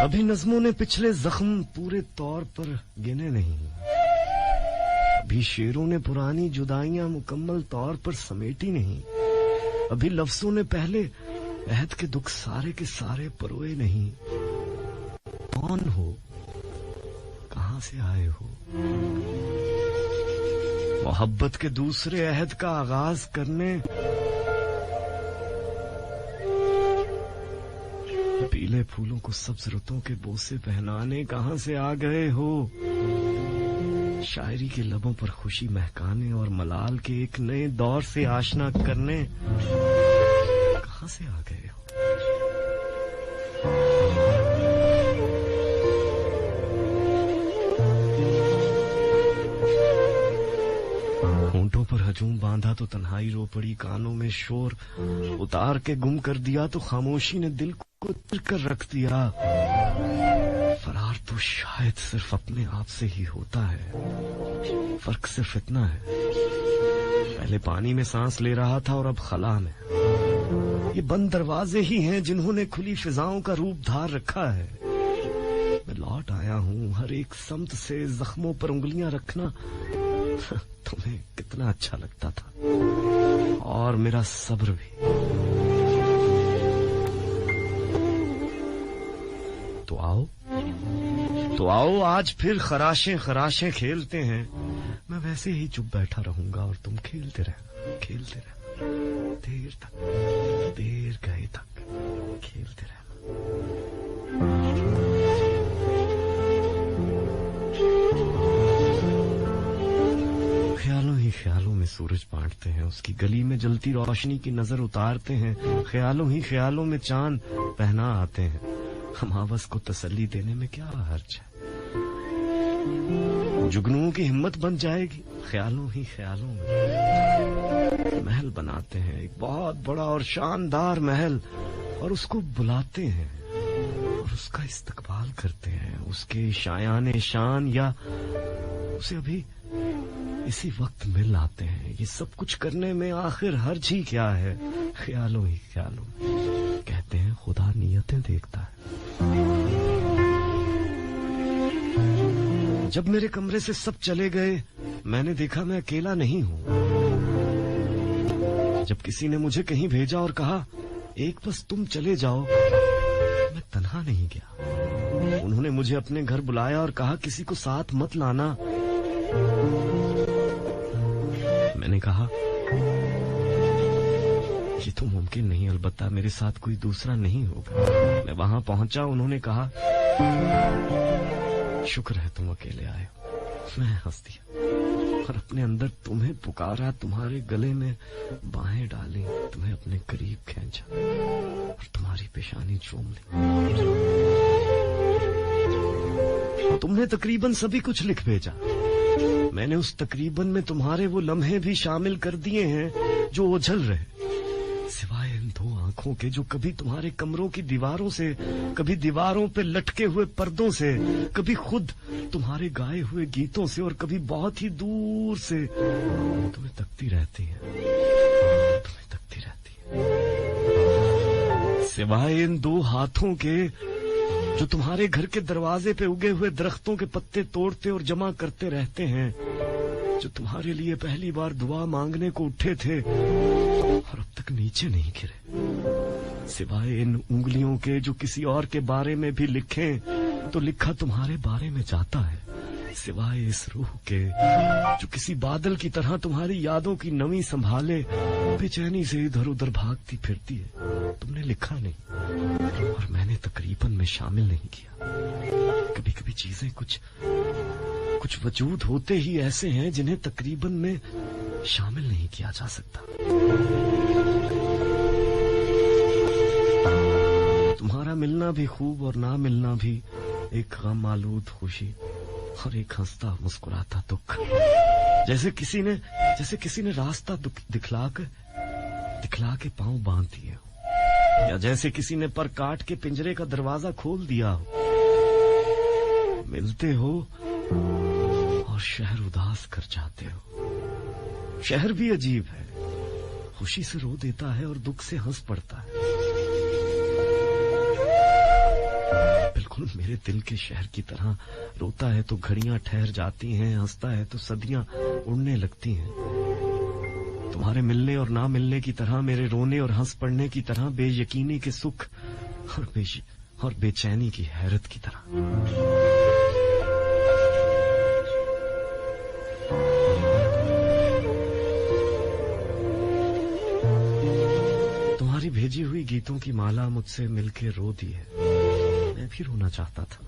अभी नज़्मों ने पिछले जख्म पूरे तौर पर गिने नहीं, अभी शेरों ने पुरानी जुदाइयां मुकम्मल तौर पर समेटी नहीं, अभी लफ्जों ने पहले अहद के दुख सारे के सारे परोए नहीं। कौन हो, कहां से आए हो? मोहब्बत के दूसरे अहद का आगाज करने, पीले फूलों को सब्ज रुतों के बोसे पहनाने कहां से आ गए हो? शायरी के लबों पर खुशी महकाने और मलाल के एक नए दौर से आशना करने कहां से आ गए हो? होंठों पर हजूम बांधा तो तन्हाई रो पड़ी, कानों में शोर उतार के गुम कर दिया तो खामोशी ने दिल को चिर कर रख दिया। फरार तो शायद सिर्फ अपने आप से ही होता है, फर्क सिर्फ इतना है, पहले पानी में सांस ले रहा था और अब खला में। ये बंद दरवाजे ही हैं जिन्होंने खुली फिजाओं का रूप धार रखा है। मैं लौट आया हूं, हर एक समत से जख्मों पर उंगलियां रखना तुम्हें कितना अच्छा लगता था, और मेरा सब्र भी। तो आओ आज फिर खराशें खराशें खेलते हैं। मैं वैसे ही चुप बैठा रहूंगा और तुम खेलते रहना, खेलते रहना, देर तक, देर गए तक खेलते रहना। ख्यालों ही ख्यालों में सूरज बांटते हैं, उसकी गली में जलती रोशनी की नजर उतारते हैं। ख्यालों ही ख्यालों में चांद पहना आते हैं। हम आवाज को तसल्ली देने में क्या हर्ज है? जुगनुओं की हिम्मत बन जाएगी। ख्यालों ही ख्यालों में महल बनाते हैं, एक बहुत बड़ा और शानदार महल, और उसको बुलाते हैं और उसका इस्तकबाल करते हैं, उसके शायाने शान या उसे अभी इसी वक्त मिल आते हैं। ये सब कुछ करने में आखिर हर्ज ही क्या है? ख्यालों ही ख्यालों में। कहते हैं खुदा नियतें देखता है। जब मेरे कमरे से सब चले गए, मैंने देखा मैं अकेला नहीं हूं। जब किसी ने मुझे कहीं भेजा और कहा एक बस तुम चले जाओ, मैं तन्हा नहीं गया। उन्होंने मुझे अपने घर बुलाया और कहा किसी को साथ मत लाना। मैंने कहा ये तो मुमकिन नहीं, अलबत्ता मेरे साथ कोई दूसरा नहीं होगा। मैं वहां पहुंचा, उन्होंने कहा शुक्र है तुम अकेले आए हो। मैं हंस दिया और अपने अंदर तुम्हें पुकारा, तुम्हारे गले में बाहें डाली, तुम्हें अपने करीब खींचा और तुम्हारी पेशानी चूम ली। तुमने तकरीबन सभी कुछ लिख भेजा। मैंने उस तकरीबन में तुम्हारे वो लम्हे भी शामिल कर दिए हैं जो ओझल रहे, सिवाय इन दो आंखों के जो कभी तुम्हारे कमरों की दीवारों से, कभी दीवारों पे लटके हुए पर्दों से, कभी खुद तुम्हारे गाए हुए गीतों से, और कभी बहुत ही दूर से तुम्हें तकती रहती है, तुम्हें तकती रहती है। सिवाय इन दो हाथों के जो तुम्हारे घर के दरवाजे पे उगे हुए दरख्तों के पत्ते तोड़ते और जमा करते रहते हैं, जो तुम्हारे लिए पहली बार दुआ मांगने को उठे थे और अब तक नीचे नहीं गिरे। सिवाय इन उंगलियों के जो किसी और के बारे में भी लिखें तो लिखा तुम्हारे बारे में जाता है। सिवाय इस रूह के जो किसी बादल की तरह तुम्हारी यादों की नमी संभाले, बेचैनी से इधर उधर भागती फिरती है, तुमने लिखा नहीं और मैंने तकरीबन में शामिल नहीं किया। कभी कभी चीजें कुछ वजूद होते ही ऐसे हैं जिन्हें तकरीबन में शामिल नहीं किया जा सकता। तुम्हारा मिलना भी खूब और ना मिलना भी एक गम आलूद खुशी और एक हंसता मुस्कुराता दुख। जैसे किसी ने रास्ता दिखला के पांव बांध दिए हो, या जैसे किसी ने पर काट के पिंजरे का दरवाजा खोल दिया हो। मिलते हो और शहर उदास कर जाते हो। शहर भी अजीब है, खुशी से रो देता है और दुख से हंस पड़ता है। बिल्कुल मेरे दिल के शहर की तरह। रोता है तो घड़ियां ठहर जाती हैं, हंसता है तो सदियां उड़ने लगती हैं। तुम्हारे मिलने और ना मिलने की तरह, मेरे रोने और हंस पड़ने की तरह, बेयकीनी के सुख और बेचैनी की हैरत की तरह। तुम्हारी भेजी हुई गीतों की माला मुझसे मिलके रो दी है। मैं भी रोना चाहता था,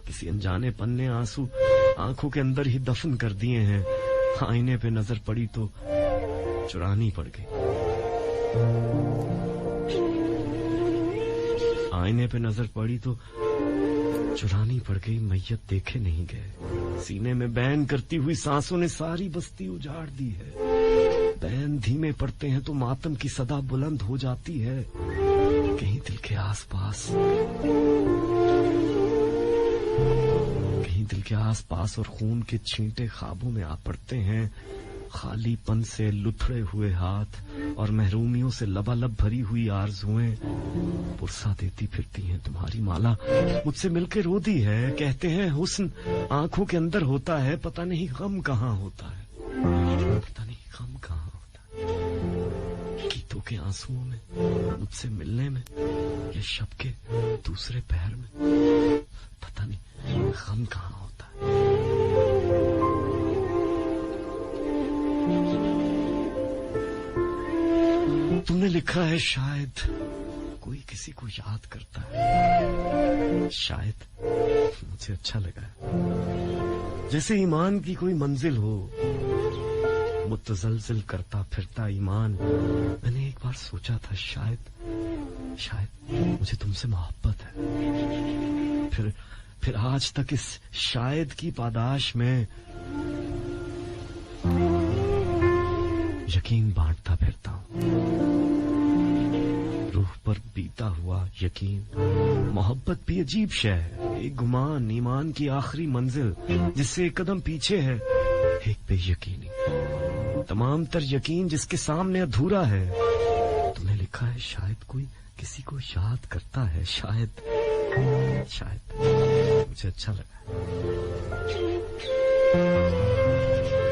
किसी अनजाने पन्ने आंसू आंखों के अंदर ही दफन कर दिए हैं। आईने पे नजर पड़ी तो चुरानी पड़ गई। आईने पे नजर पड़ी तो चुरानी पड़ गई। मैयत देखे नहीं गए। सीने में बैन करती हुई सांसों ने सारी बस्ती उजाड़ दी है। बैन धीमे पड़ते हैं तो मातम की सदा बुलंद हो जाती है। कहीं दिल के आसपास, कहीं दिल के आसपास और खून के छींटे ख्वाबों में आ पड़ते हैं। खालीपन से लुथड़े हुए हाथ और महरूमियों से लबालब भरी हुई आरज़ुएं पुरसा देती फिरती हैं। तुम्हारी माला मुझसे मिलकर रो दी है। कहते हैं हुस्न आंखों के अंदर होता है, पता नहीं गम कहाँ होता है, पता नहीं गम कहाँ होता है। गीतों के आंसुओं में, मुझसे मिलने में, या शब के दूसरे पहर में, पता नहीं गम कहाँ होता है। तुमने लिखा है शायद कोई किसी को याद करता है। शायद मुझे अच्छा लगा है। जैसे ईमान की कोई मंजिल हो, मुतजलजिल करता फिरता ईमान। मैंने एक बार सोचा था शायद मुझे तुमसे मोहब्बत है। फिर आज तक इस शायद की पादाश में यकीन बांटता फिरता हूं। रूह पर बीता हुआ यकीन। मोहब्बत भी अजीब शय है, एक गुमान, ईमान की आखिरी मंजिल, जिससे एक कदम पीछे है एक बेयकीनी। तमाम तर यकीन जिसके सामने अधूरा है। तुमने लिखा है शायद कोई किसी को याद करता है। शायद मुझे अच्छा लगा।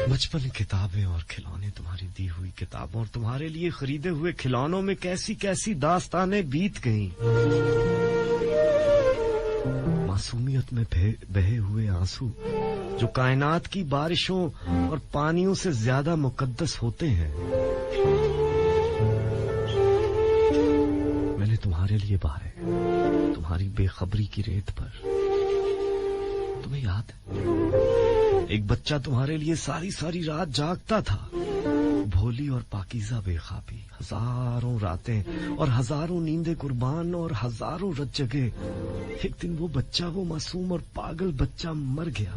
बचपन किताबें और खिलौने, तुम्हारी दी हुई किताबों और तुम्हारे लिए खरीदे हुए खिलौनों में कैसी कैसी दास्तानें बीत गईं। मासूमियत में बहे हुए आंसू जो कायनात की बारिशों और पानियों से ज्यादा मुकद्दस होते हैं। मैंने तुम्हारे लिए बहाए, तुम्हारी बेखबरी की रेत पर। तुम्हें याद है एक बच्चा तुम्हारे लिए सारी सारी रात जागता था, भोली और पाकीज़ा बेखाबी। हजारों रातें और हजारों नींदें कुर्बान और हजारों रत जगे। एक दिन वो बच्चा, वो मासूम और पागल बच्चा मर गया,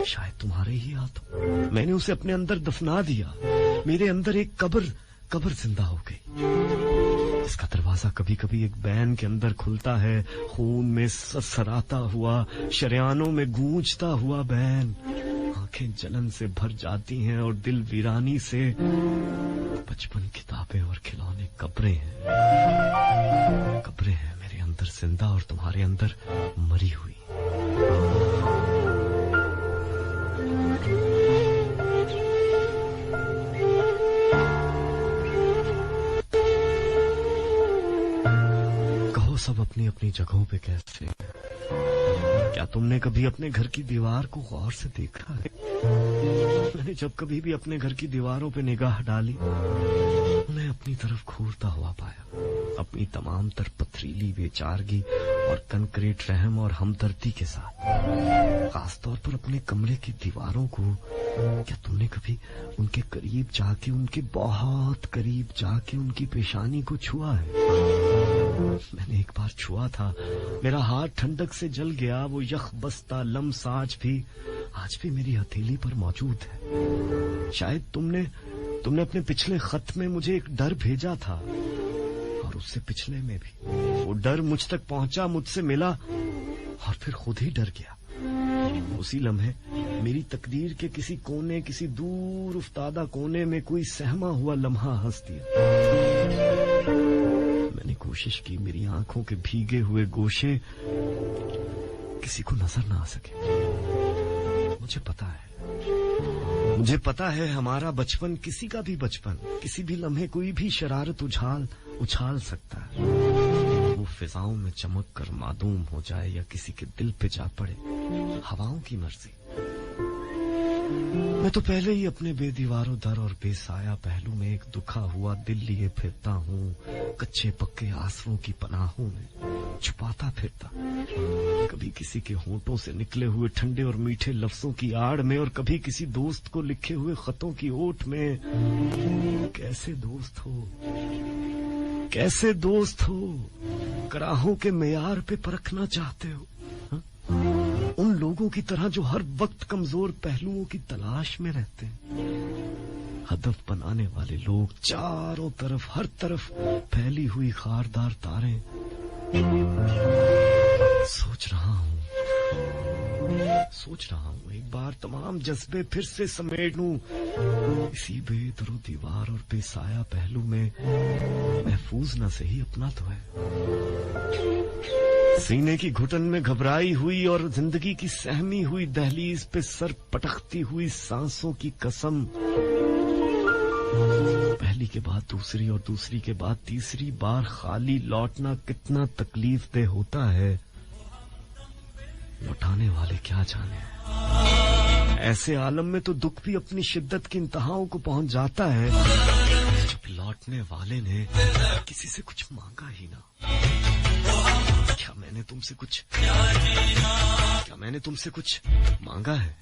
शायद तुम्हारे ही हाथों। मैंने उसे अपने अंदर दफना दिया। मेरे अंदर एक कब्र जिंदा हो गई। इसका दरवाजा कभी कभी एक बैन के अंदर खुलता है, खून में सरसराता हुआ, शरियानों में गूंजता हुआ बैन। आंखें जलन से भर जाती हैं और दिल वीरानी से। बचपन किताबें और खिलौने कब्रें हैं मेरे अंदर जिंदा और तुम्हारे अंदर मरी हुई। सब अपनी अपनी जगहों पे कैसे। क्या तुमने कभी अपने घर की दीवार को गौर से देखा है? मैंने जब कभी भी अपने घर की दीवारों पे निगाह डाली, उन्हें अपनी तरफ घूरता हुआ पाया। अपनी तमाम तर पथरीली बेचारगी और कंक्रीट रहम और हमदर्दी के साथ। खासतौर पर अपने कमरे की दीवारों को। क्या तुमने कभी उनके करीब जाके, उनके बहुत करीब जाके उनकी पेशानी को छुआ है? मैंने एक बार छुआ था, मेरा हाथ ठंडक से जल गया। वो यख बस्ता लम्स आज भी मेरी हथेली पर मौजूद है। शायद तुमने अपने पिछले खत में मुझे एक डर भेजा था, और उससे पिछले में भी वो डर मुझ तक पहुंचा, मुझसे मिला और फिर खुद ही डर गया। उसी लम्हे मेरी तकदीर के किसी कोने, किसी दूर उफ्तादा कोने में कोई सहमा हुआ लम्हा हंस दिया। मैंने कोशिश की मेरी आंखों के भीगे हुए गोशे किसी को नजर ना आ सके। मुझे पता है हमारा बचपन किसी का भी बचपन किसी भी लम्हे कोई भी शरारत उछाल सकता है। वो फिजाओं में चमक कर मादूम हो जाए या किसी के दिल पे जा पड़े, हवाओं की मर्जी। मैं तो पहले ही अपने बेदीवारों दर और बेसाया पहलू में एक दुखा हुआ दिल लिए फिरता हूँ, कच्चे पक्के आंसुओं की पनाहों में छुपाता फिरता, कभी किसी के होंठों से निकले हुए ठंडे और मीठे लफ्जों की आड़ में और कभी किसी दोस्त को लिखे हुए खतों की ओट में। कैसे दोस्त हो, कराहों के मेयार पे परखना चाहते हो, उन लोगों की तरह जो हर वक्त कमजोर पहलुओं की तलाश में रहते हैं। हदफ बनाने वाले लोग चारों तरफ हर तरफ फैली हुई खारदार तारें। सोच रहा हूँ एक बार तमाम जज्बे फिर से समेट लूं इसी बेदरो दीवार और बेसाया पहलू में। महफूज न सही अपना तो है। सीने की घुटन में घबराई हुई और जिंदगी की सहमी हुई दहलीज पे सर पटकती हुई सांसों की कसम। पहली के बाद दूसरी और दूसरी के बाद तीसरी बार खाली लौटना कितना तकलीफ दे होता है, लौटाने वाले क्या जाने। ऐसे आलम में तो दुख भी अपनी शिद्दत की इंतहाओं को पहुंच जाता है जब लौटने वाले ने किसी से कुछ मांगा ही ना। क्या मैंने तुमसे कुछ मांगा है?